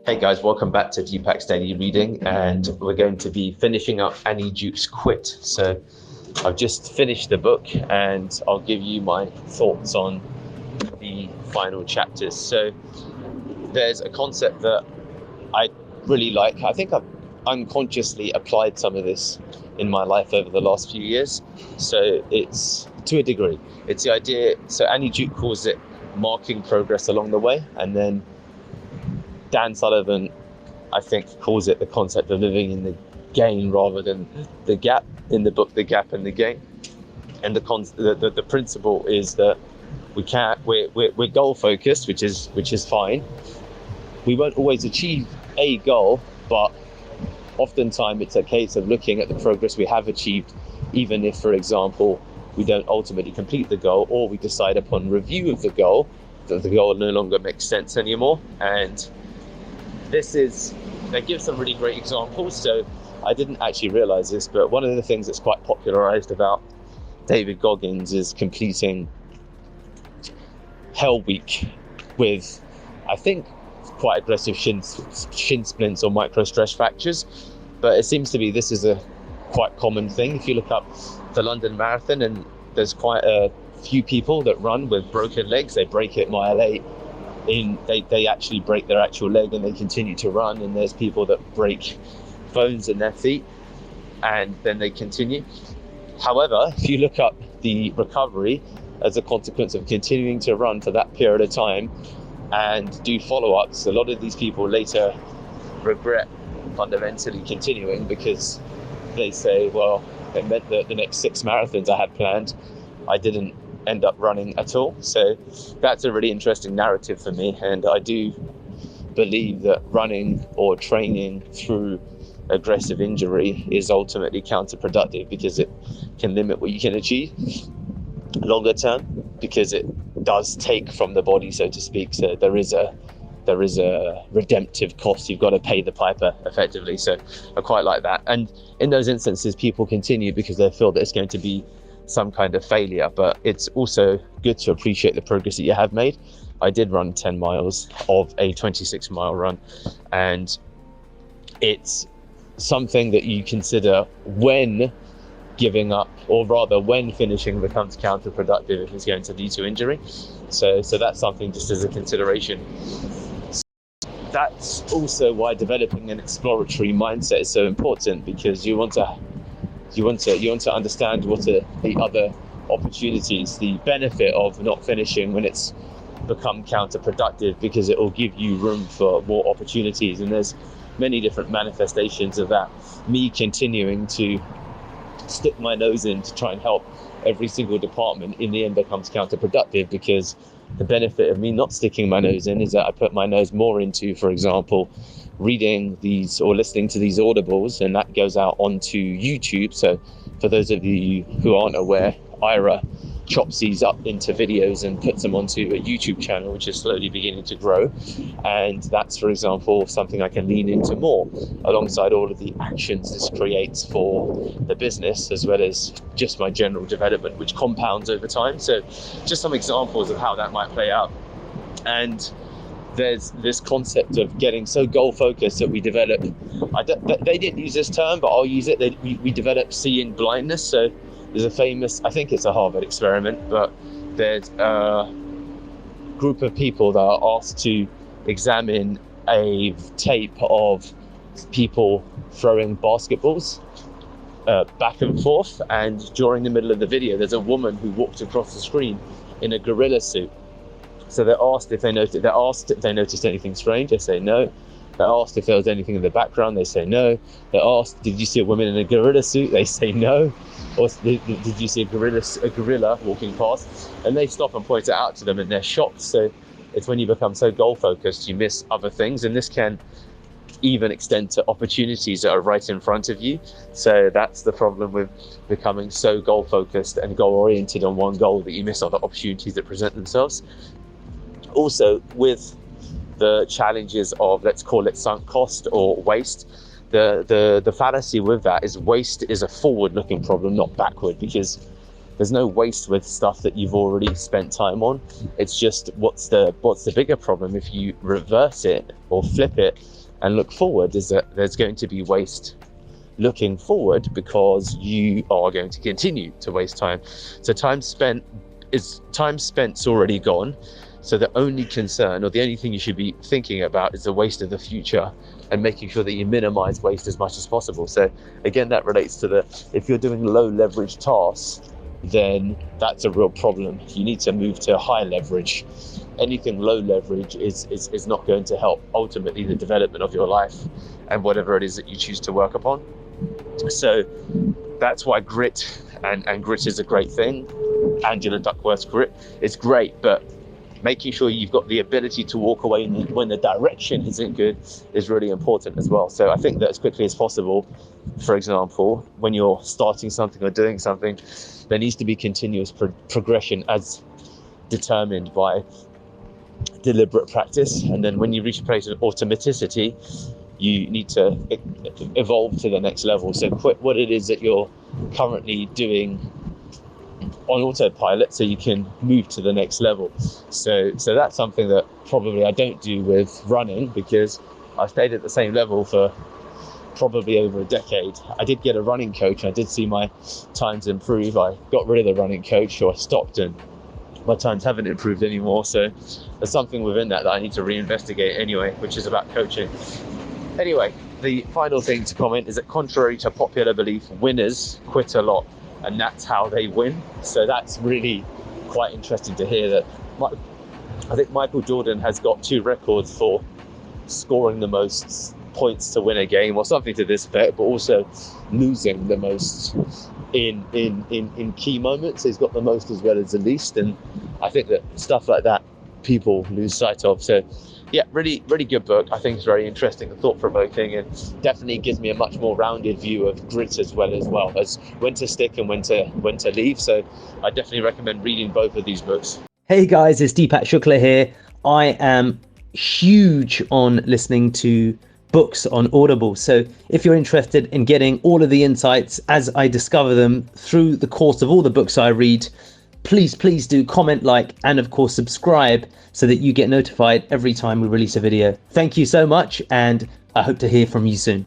Hey guys, welcome back to Deepak's Daily Reading, and we're going to be finishing up Annie Duke's Quit. So I've just finished the book and I'll give you my thoughts on the final chapters. So there's a concept that I really like. I think I've unconsciously applied some of this in my life over the last few years. So it's, to a degree, it's the idea, so Annie Duke calls it marking progress along the way, and then Dan Sullivan, I think, calls it the concept of living in the gain rather than the gap, in the book, The Gap and the Gain. And the principle is that we're goal focused, which is fine. We won't always achieve a goal, but oftentimes it's a case of looking at the progress we have achieved, even if, for example, we don't ultimately complete the goal, or we decide upon review of the goal that the goal no longer makes sense anymore. And they give some really great examples. So I didn't actually realize this, but one of the things that's quite popularized about David Goggins is completing Hell Week with, I think, quite aggressive shin splints or micro stress fractures. But it seems to be this is a quite common thing. If you look up the London Marathon, and there's quite a few people that run with broken legs. They break it mile 8. They actually break their actual leg and they continue to run, and there's people that break bones in their feet and then they continue. However, if you look up the recovery as a consequence of continuing to run for that period of time and do follow-ups, a lot of these people later regret fundamentally continuing, because they say, well, it meant that the next 6 marathons I had planned, I didn't end up running at all. So that's a really interesting narrative for me, and I do believe that running or training through aggressive injury is ultimately counterproductive, because it can limit what you can achieve longer term, because it does take from the body, so to speak. So there is a redemptive cost. You've got to pay the piper effectively. So I quite like that. And in those instances, people continue because they feel that it's going to be some kind of failure, but it's also good to appreciate the progress that you have made. I did run 10 miles of a 26-mile run, and it's something that you consider when giving up, or rather when finishing becomes counterproductive if it's going to lead to injury. So that's something just as a consideration. That's also why developing an exploratory mindset is so important, because you want to understand what are the other opportunities, the benefit of not finishing when it's become counterproductive, because it will give you room for more opportunities. And there's many different manifestations of that. Me continuing to stick my nose in to try and help every single department in the end becomes counterproductive, because the benefit of me not sticking my nose in is that I put my nose more into, for example, reading these or listening to these audibles, and that goes out onto YouTube. So for those of you who aren't aware, Ira chops these up into videos and puts them onto a YouTube channel, which is slowly beginning to grow. And that's, for example, something I can lean into more, alongside all of the actions this creates for the business, as well as just my general development, which compounds over time. So just some examples of how that might play out. And there's this concept of getting so goal focused that we develop, they didn't use this term, but I'll use it, we develop seeing blindness. So there's a famous, I think it's a Harvard experiment, but there's a group of people that are asked to examine a tape of people throwing basketballs back and forth, and during the middle of the video there's a woman who walked across the screen in a gorilla suit. So they're asked if they noticed anything strange. They say no. They're asked if there was anything in the background. They say no. They're asked, did you see a woman in a gorilla suit? They say no. Or did you see a gorilla walking past? And they stop and point it out to them, and they're shocked. So it's when you become so goal focused, you miss other things, and this can even extend to opportunities that are right in front of you. So that's the problem with becoming so goal focused and goal oriented on one goal, that you miss other opportunities that present themselves. Also, with the challenges of, let's call it sunk cost or waste, the fallacy with that is waste is a forward looking problem, not backward, because there's no waste with stuff that you've already spent time on. It's just what's the bigger problem if you reverse it or flip it and look forward, is that there's going to be waste looking forward because you are going to continue to waste time. So time's already gone. So the only concern, or the only thing you should be thinking about, is the waste of the future and making sure that you minimize waste as much as possible. So again, that relates to if you're doing low leverage tasks, then that's a real problem. You need to move to high leverage. Anything low leverage is not going to help ultimately the development of your life and whatever it is that you choose to work upon. So that's why grit, and grit is a great thing. Angela Duckworth's grit is great, but making sure you've got the ability to walk away when the direction isn't good is really important as well. So I think that as quickly as possible, for example, when you're starting something or doing something, there needs to be continuous progression as determined by deliberate practice. And then when you reach a place of automaticity, you need to evolve to the next level. So quit what it is that you're currently doing on autopilot so you can move to the next level. So that's something that probably I don't do with running, because I stayed at the same level for probably over a decade. I did get a running coach. I did see my times improve. I got rid of the running coach, or I stopped, and my times haven't improved anymore. So there's something within that I need to reinvestigate anyway, which is about coaching. Anyway, the final thing to comment is that contrary to popular belief, winners quit a lot, and that's how they win. So that's really quite interesting to hear that. I think Michael Jordan has got 2 records for scoring the most points to win a game, or something to this effect, but also losing the most in key moments. He's got the most as well as the least, and I think that stuff like that people lose sight of. So yeah, really, really good book. I think it's very interesting and thought-provoking, and definitely gives me a much more rounded view of grit as well as when to stick and when to leave. So I definitely recommend reading both of these books. Hey guys, it's Deepak Shukla here. I am huge on listening to books on Audible. So if you're interested in getting all of the insights as I discover them through the course of all the books I read, please do comment, like, and of course subscribe so that you get notified every time we release a video. Thank you so much, and I hope to hear from you soon.